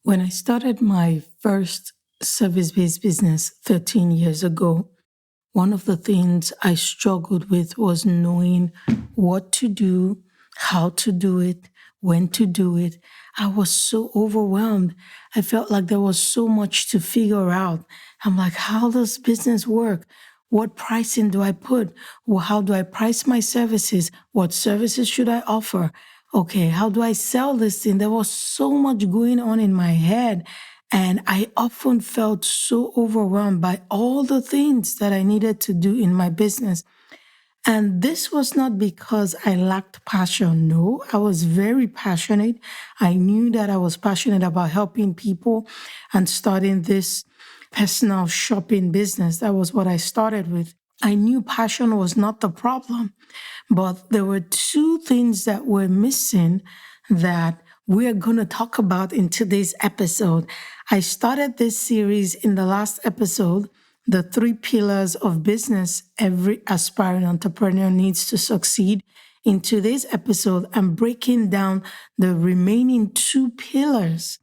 When I started my first service-based business 13 years ago, one of the things I struggled with was knowing what to do, how to do it, when to do it. I was so overwhelmed. I felt like there was so much to figure out. I'm like, how does business work? What pricing do I put? Well, how do I price my services? What services should I offer? Okay, how do I sell this thing? There was so much going on in my head. And I often felt so overwhelmed by all the things that I needed to do in my business. And this was not because I lacked passion. No, I was very passionate. I knew that I was passionate about helping people and starting this personal shopping business. That was what I started with. I knew passion was not the problem, but there were two things that were missing that we're going to talk about in today's episode. I started this series in the last episode, the 3 pillars of business every aspiring entrepreneur needs to succeed. In today's episode, I'm breaking down the remaining 2 pillars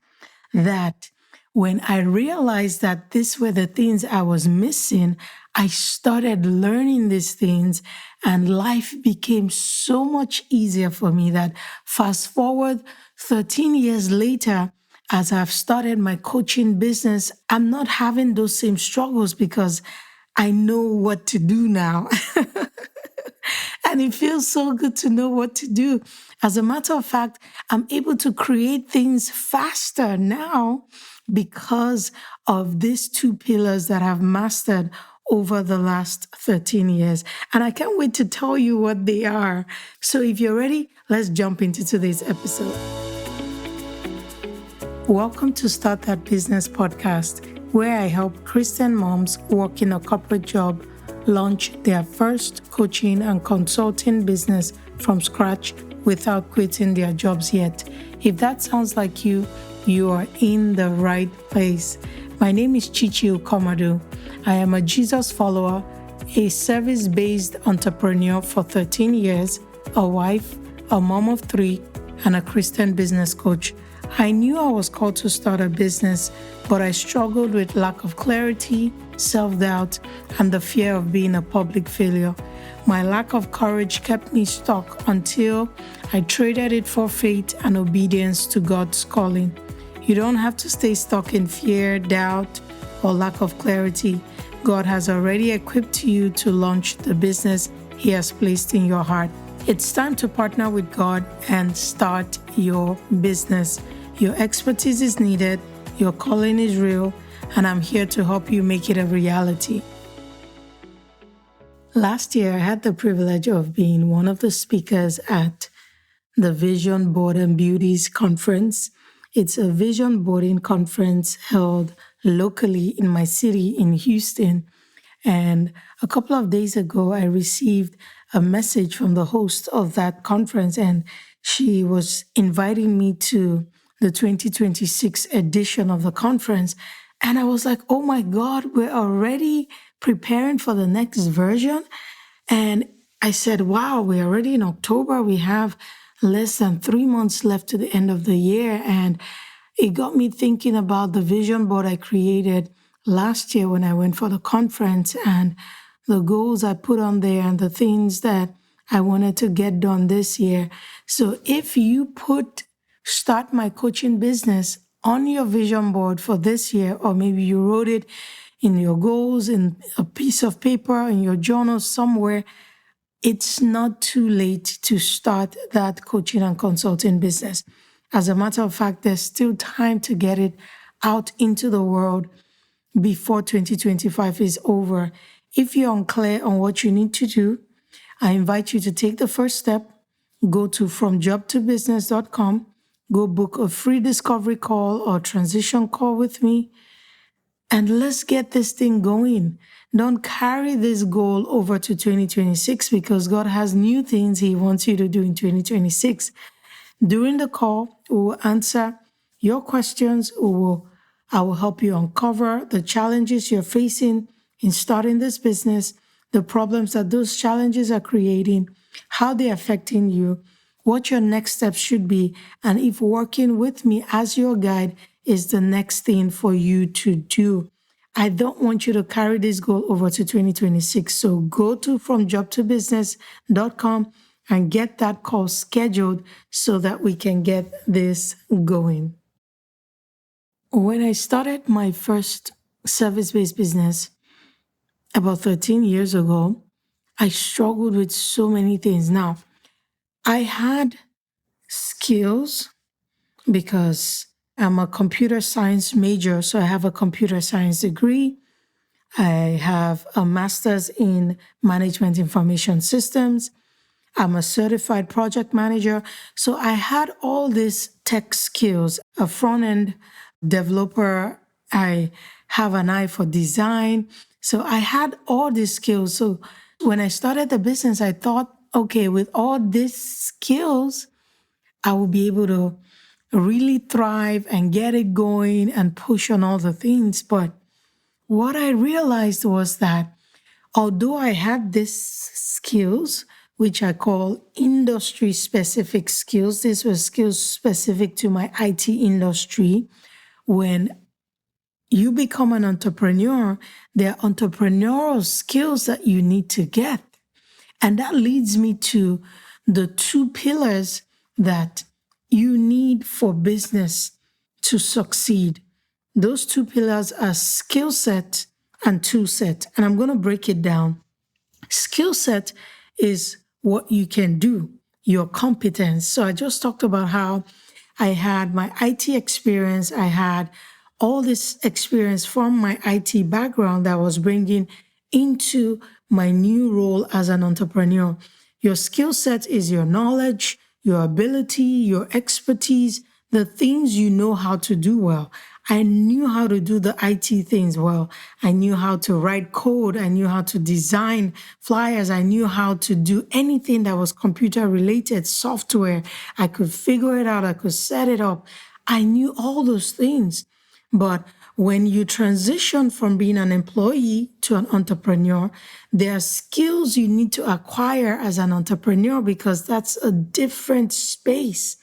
that when I realized that these were the things I was missing, I started learning these things and life became so much easier for me that fast forward 13 years later, as I've started my coaching business, I'm not having those same struggles because I know what to do now. And it feels so good to know what to do. As a matter of fact, I'm able to create things faster now because of these 2 pillars that I've mastered over the last 13 years. And I can't wait to tell you what they are. So if you're ready, let's jump into today's episode. Welcome to Start That Business podcast, where I help Christian moms working a corporate job launch their first coaching and consulting business from scratch without quitting their jobs yet. If that sounds like you are in the right place. My name is Chichi Okomadu. I am a Jesus follower, a service-based entrepreneur for 13 years, a wife, a mom of 3, and a Christian business coach. I knew I was called to start a business, but I struggled with lack of clarity, self-doubt, and the fear of being a public failure. My lack of courage kept me stuck until I traded it for faith and obedience to God's calling. You don't have to stay stuck in fear, doubt, or lack of clarity. God has already equipped you to launch the business He has placed in your heart. It's time to partner with God and start your business. Your expertise is needed, your calling is real, and I'm here to help you make it a reality. Last year, I had the privilege of being one of the speakers at the Vision Board and Beauties Conference. It's a vision boarding conference held locally in my city in Houston. And a couple of days ago, I received a message from the host of that conference, and she was inviting me to the 2026 edition of the conference. And I was like, oh my God, we're already preparing for the next version. And I said, wow, we're already in October. We have less than 3 months left to the end of the year. And it got me thinking about the vision board I created last year when I went for the conference and the goals I put on there and the things that I wanted to get done this year. So if you put start my coaching business on your vision board for this year, or maybe you wrote it in your goals in a piece of paper in your journal somewhere, it's not too late to start that coaching and consulting business. As a matter of fact, there's still time to get it out into the world before 2025 is over. If you're unclear on what you need to do, I invite you to take the first step. Go to fromjobtobusiness.com. Go book a free discovery call or transition call with me. And let's get this thing going. Don't carry this goal over to 2026 because God has new things He wants you to do in 2026. During the call, we will answer your questions. I will help you uncover the challenges you're facing in starting this business, the problems that those challenges are creating, how they're affecting you, what your next steps should be, and if working with me as your guide is the next thing for you to do. I don't want you to carry this goal over to 2026. So go to fromjobtobusiness.com and get that call scheduled so that we can get this going. When I started my first service-based business about 13 years ago, I struggled with so many things. Now, I had skills because I'm a computer science major, so I have a computer science degree. I have a master's in management information systems. I'm a certified project manager. So I had all these tech skills, a front-end developer. I have an eye for design. So I had all these skills. So when I started the business, I thought, okay, with all these skills, I will be able to really thrive and get it going and push on all the things. But what I realized was that although I had these skills, which I call industry-specific skills, these were skills specific to my IT industry. When you become an entrepreneur, there are entrepreneurial skills that you need to get. And that leads me to the two pillars that you need for business to succeed. Those two pillars are skill set and toolset. And I'm going to break it down. Skill set is what you can do, your competence. So I just talked about how I had my IT experience. I had all this experience from my IT background that I was bringing into my new role as an entrepreneur. Your skill set is your knowledge, your ability, your expertise, the things you know how to do well. I knew how to do the IT things well. I knew how to write code. I knew how to design flyers. I knew how to do anything that was computer related, software. I could figure it out. I could set it up. I knew all those things. But when you transition from being an employee to an entrepreneur, there are skills you need to acquire as an entrepreneur because that's a different space.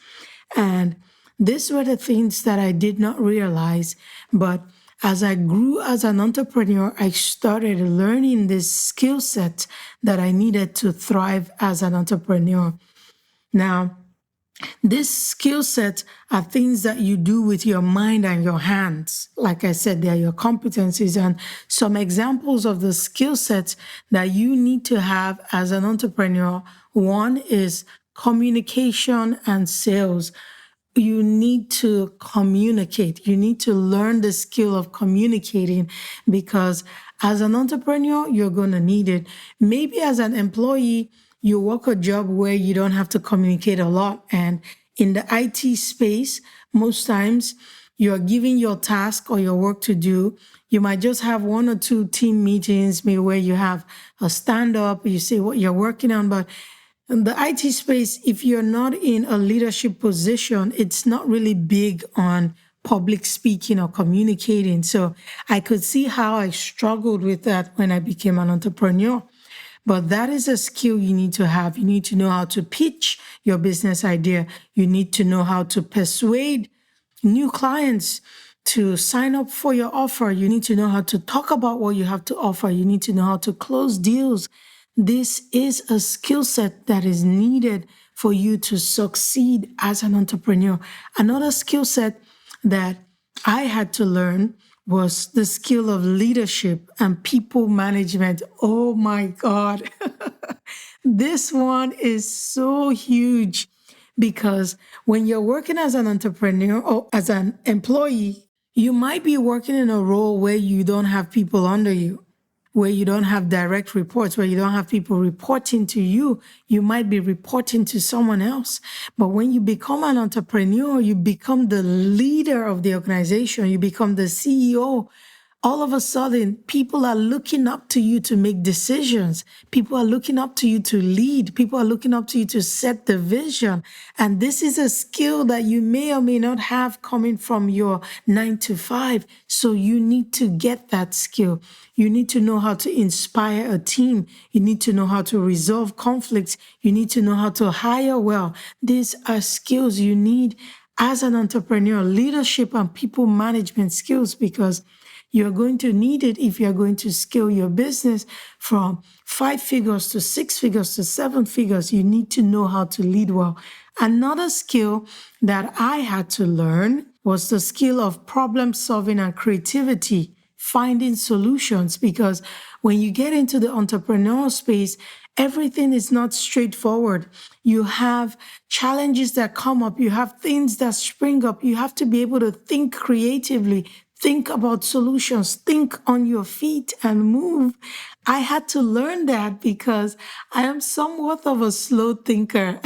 And these were the things that I did not realize. But as I grew as an entrepreneur, I started learning this skill set that I needed to thrive as an entrepreneur. Now, this skill set are things that you do with your mind and your hands. Like I said, they are your competencies. And some examples of the skill sets that you need to have as an entrepreneur. One is communication and sales. You need to communicate. You need to learn the skill of communicating because as an entrepreneur, you're going to need it. Maybe as an employee, you work a job where you don't have to communicate a lot. And in the IT space, most times you're given your task or your work to do. You might just have one or two team meetings, maybe where you have a stand-up, you say what you're working on. But in the IT space, if you're not in a leadership position, it's not really big on public speaking or communicating. So I could see how I struggled with that when I became an entrepreneur. But that is a skill you need to have. You need to know how to pitch your business idea. You need to know how to persuade new clients to sign up for your offer. You need to know how to talk about what you have to offer. You need to know how to close deals. This is a skill set that is needed for you to succeed as an entrepreneur. Another skill set that I had to learn was the skill of leadership and people management. Oh my God. This one is so huge because when you're working as an entrepreneur or as an employee, you might be working in a role where you don't have people under you, where you don't have direct reports, where you don't have people reporting to you. You might be reporting to someone else. But when you become an entrepreneur, you become the leader of the organization. You become the CEO. All of a sudden, people are looking up to you to make decisions. People are looking up to you to lead. People are looking up to you to set the vision. And this is a skill that you may or may not have coming from your 9 to 5. So you need to get that skill. You need to know how to inspire a team. You need to know how to resolve conflicts. You need to know how to hire well. These are skills you need as an entrepreneur, leadership and people management skills, because you're going to need it if you're going to scale your business from 5 figures to 6 figures to 7 figures. You need to know how to lead well. Another skill that I had to learn was the skill of problem solving and creativity, finding solutions, because when you get into the entrepreneurial space, everything is not straightforward. You have challenges that come up, you have things that spring up. You have to be able to think creatively, think about solutions, think on your feet and move. I had to learn that because I am somewhat of a slow thinker.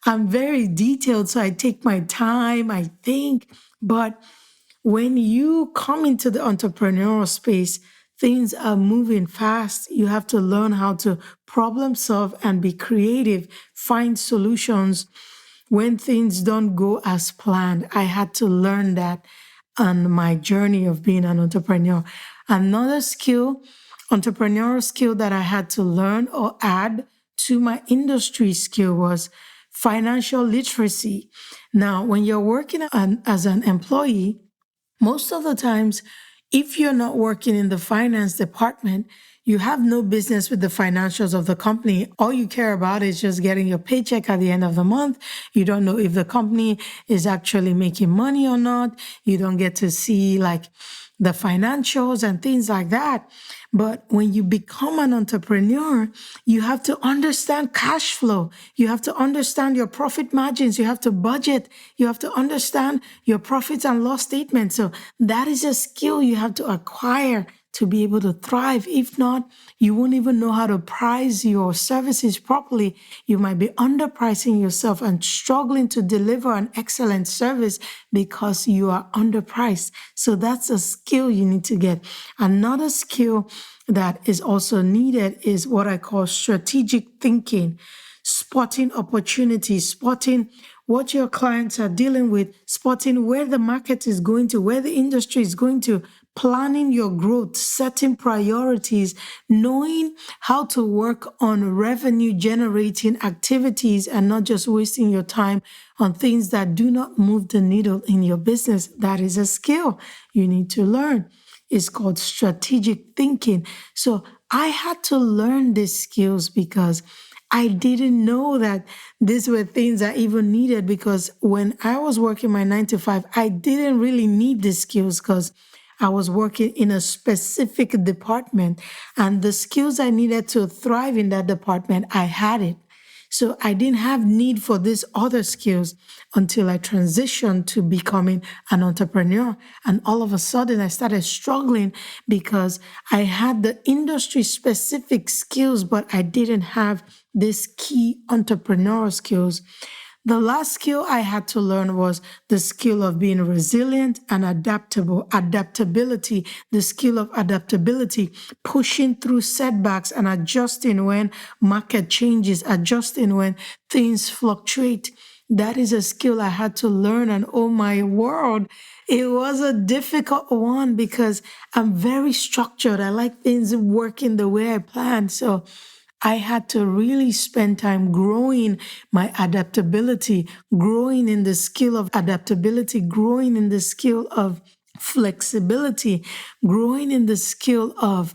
I'm very detailed, so I take my time, I think. But when you come into the entrepreneurial space, things are moving fast. You have to learn how to problem solve and be creative, find solutions when things don't go as planned. I had to learn that on my journey of being an entrepreneur. Another skill, entrepreneurial skill that I had to learn or add to my industry skill was financial literacy. Now, when you're working as an employee, most of the times, if you're not working in the finance department, you have no business with the financials of the company. All you care about is just getting your paycheck at the end of the month. You don't know if the company is actually making money or not. You don't get to see like the financials and things like that. But when you become an entrepreneur, you have to understand cash flow. You have to understand your profit margins. You have to budget. You have to understand your profits and loss statement. So that is a skill you have to acquire to be able to thrive. If not, you won't even know how to price your services properly. You might be underpricing yourself and struggling to deliver an excellent service because you are underpriced. So that's a skill you need to get. Another skill that is also needed is what I call strategic thinking, spotting opportunities, spotting what your clients are dealing with, spotting where the market is going to, where the industry is going to, planning your growth, setting priorities, knowing how to work on revenue generating activities and not just wasting your time on things that do not move the needle in your business. That is a skill you need to learn. It's called strategic thinking. So I had to learn these skills because I didn't know that these were things I even needed, because when I was working my 9 to 5, I didn't really need these skills because I was working in a specific department, and the skills I needed to thrive in that department, I had it. So I didn't have need for these other skills until I transitioned to becoming an entrepreneur. And all of a sudden I started struggling because I had the industry specific skills, but I didn't have these key entrepreneurial skills. The last skill I had to learn was the skill of being resilient and adaptability, the skill of adaptability, pushing through setbacks and adjusting when market changes, adjusting when things fluctuate. That is a skill I had to learn. And oh my word, it was a difficult one because I'm very structured. I like things working the way I plan. So I had to really spend time growing my adaptability, growing in the skill of adaptability, growing in the skill of flexibility, growing in the skill of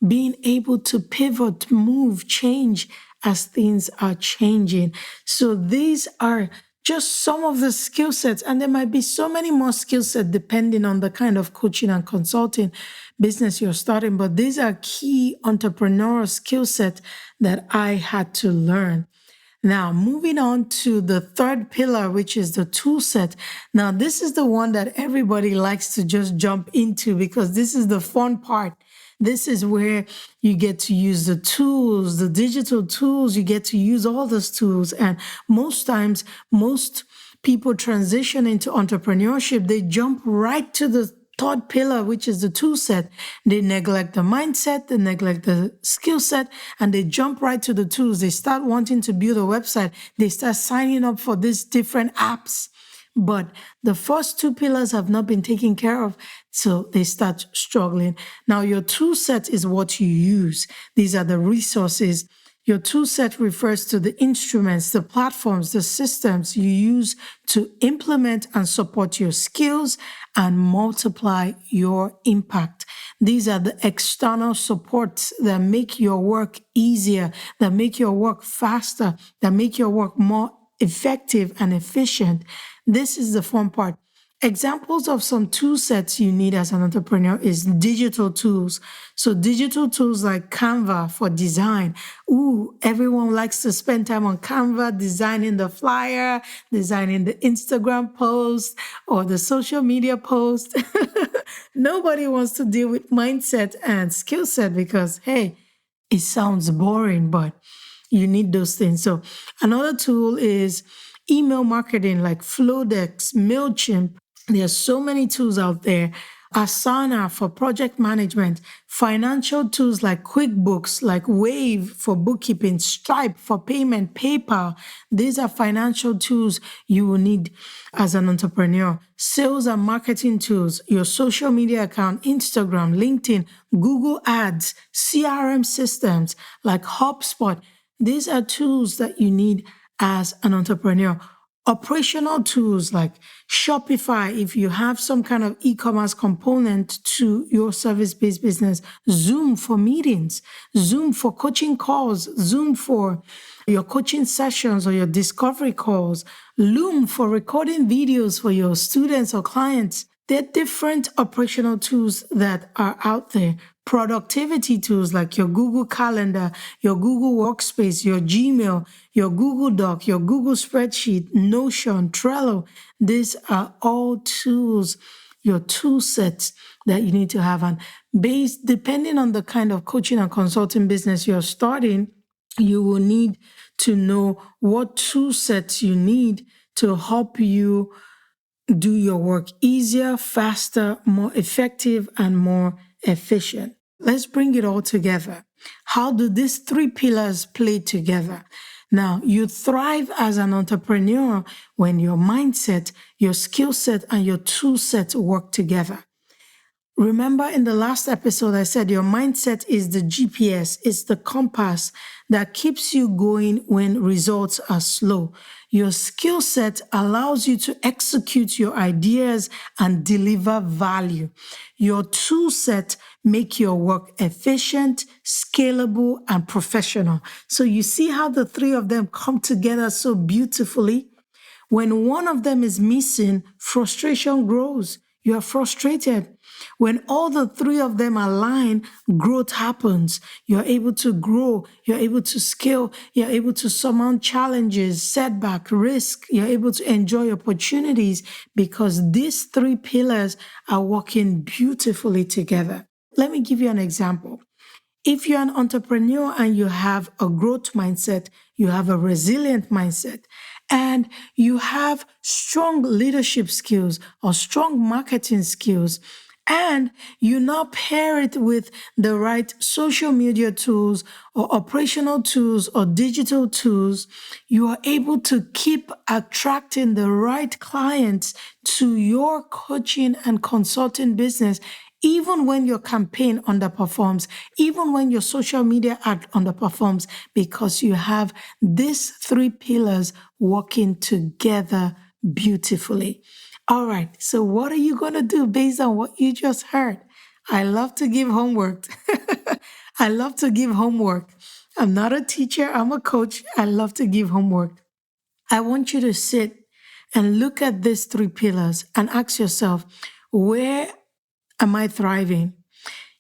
being able to pivot, move, change as things are changing. So these are just some of the skill sets, and there might be so many more skill sets depending on the kind of coaching and consulting business you're starting, but these are key entrepreneurial skill sets that I had to learn. Now, moving on to the third pillar, which is the tool set. Now, this is the one that everybody likes to just jump into because this is the fun part. This is where you get to use the tools, the digital tools, you get to use all those tools. And most times, most people transition into entrepreneurship, they jump right to the third pillar, which is the tool set. They neglect the mindset, they neglect the skill set, and they jump right to the tools. They start wanting to build a website. They start signing up for these different apps. But the first two pillars have not been taken care of, so they start struggling. Now, your tool set is what you use. These are the resources, Your tool set refers to the instruments, the platforms, the systems you use to implement and support your skills and multiply your impact. These are the external supports that make your work easier, that make your work faster, that make your work more effective and efficient. This is the fun part. Examples of some tool sets you need as an entrepreneur is digital tools. So digital tools like Canva for design. Ooh, everyone likes to spend time on Canva, designing the flyer, designing the Instagram post or the social media post. Nobody wants to deal with mindset and skill set because, hey, it sounds boring, but you need those things. So another tool is email marketing like Flowdesk, MailChimp. There's so many tools out there. Asana for project management, financial tools like QuickBooks, like Wave for bookkeeping, Stripe for payment, PayPal. These are financial tools you will need as an entrepreneur. Sales and marketing tools, your social media account, Instagram, LinkedIn, Google Ads, CRM systems like HubSpot. These are tools that you need as an entrepreneur. Operational tools like Shopify, if you have some kind of e-commerce component to your service-based business, Zoom for meetings, Zoom for coaching calls, Zoom for your coaching sessions or your discovery calls, Loom for recording videos for your students or clients. There are different operational tools that are out there. Productivity tools like your Google Calendar, your Google Workspace, your Gmail, your Google Doc, your Google Spreadsheet, Notion, Trello. These are all tools, your tool sets that you need to have. And depending on the kind of coaching and consulting business you're starting, you will need to know what tool sets you need to help you do your work easier, faster, more effective, and more efficient. Let's bring it all together. How do these three pillars play together? Now, you thrive as an entrepreneur when your mindset, your skill set, and your tool set work together. Remember in the last episode, I said your mindset is the GPS, it's the compass that keeps you going when results are slow. Your skill set allows you to execute your ideas and deliver value. Your tool set make your work efficient, scalable, and professional. So you see how the three of them come together so beautifully? When one of them is missing, frustration grows. You are frustrated. When all the three of them align, growth happens. You're able to grow. You're able to scale. You're able to surmount challenges, setback, risk. You're able to enjoy opportunities because these three pillars are working beautifully together. Let me give you an example. If you're an entrepreneur and you have a growth mindset, you have a resilient mindset, and you have strong leadership skills or strong marketing skills, and you now pair it with the right social media tools or operational tools or digital tools, you are able to keep attracting the right clients to your coaching and consulting business even when your campaign underperforms, even when your social media ad underperforms, because you have these three pillars working together beautifully. All right, so what are you going to do based on what you just heard? I love to give homework. I love to give homework. I'm not a teacher, I'm a coach. I love to give homework. I want you to sit and look at these three pillars and ask yourself, where am I thriving?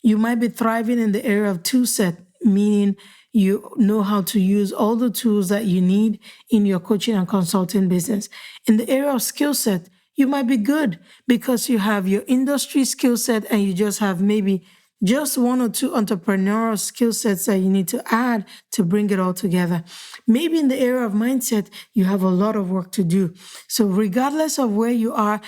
You might be thriving in the area of tool set, meaning you know how to use all the tools that you need in your coaching and consulting business. In the area of skill set, you might be good because you have your industry skill set and you just have maybe just one or two entrepreneurial skill sets that you need to add to bring it all together. Maybe in the area of mindset, you have a lot of work to do. So regardless of where you are,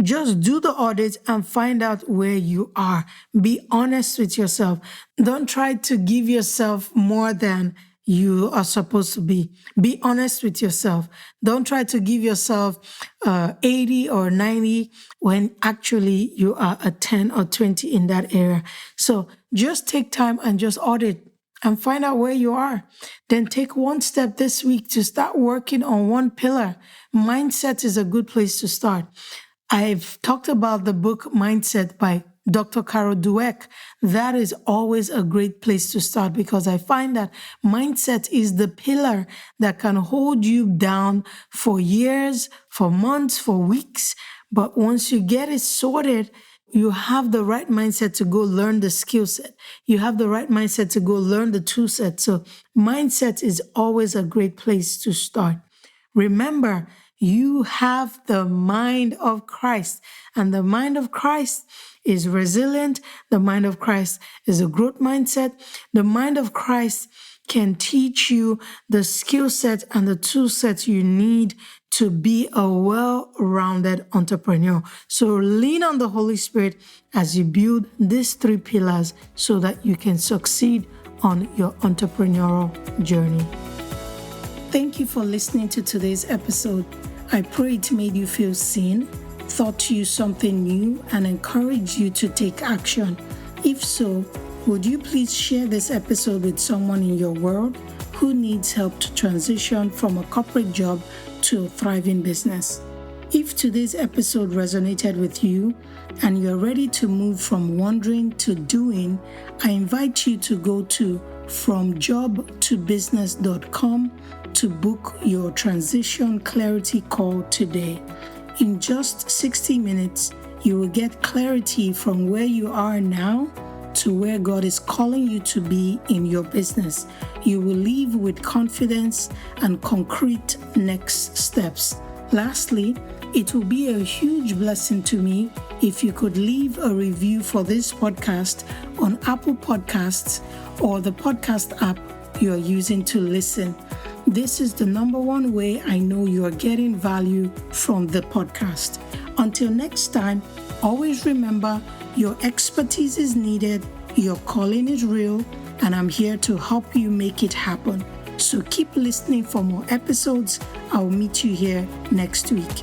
just do the audit and find out where you are. Be honest with yourself. Don't try to give yourself more than you are supposed to be. Be honest with yourself. Don't try to give yourself 80 or 90 when actually you are a 10 or 20 in that area. So just take time and just audit. and find out where you are. Then take one step this week to start working on one pillar. Mindset is a good place to start. I've talked about the book Mindset by Dr. Carol Dweck. That is always a great place to start because I find that mindset is the pillar that can hold you down for years, for months, for weeks. But once you get it sorted, you have the right mindset to go learn the skill set. You have the right mindset to go learn the toolset. So mindset is always a great place to start. Remember, you have the mind of Christ, and the mind of Christ is resilient. The mind of Christ is a growth mindset. The mind of Christ can teach you the skill set and the tool sets you need to be a well-rounded entrepreneur. So lean on the Holy Spirit as you build these 3 pillars so that you can succeed on your entrepreneurial journey. Thank you for listening to today's episode. I pray it made you feel seen, taught you something new, and encouraged you to take action. If so, would you please share this episode with someone in your world who needs help to transition from a corporate job to a thriving business? If today's episode resonated with you and you're ready to move from wondering to doing, I invite you to go to fromjobtobusiness.com to book your transition clarity call today. In just 60 minutes, you will get clarity from where you are now to where God is calling you to be in your business. You will leave with confidence and concrete next steps. Lastly, it will be a huge blessing to me if you could leave a review for this podcast on Apple Podcasts or the podcast app you are using to listen. This is the number one way I know you are getting value from the podcast. Until next time, always remember your expertise is needed, your calling is real, and I'm here to help you make it happen. So keep listening for more episodes. I'll meet you here next week.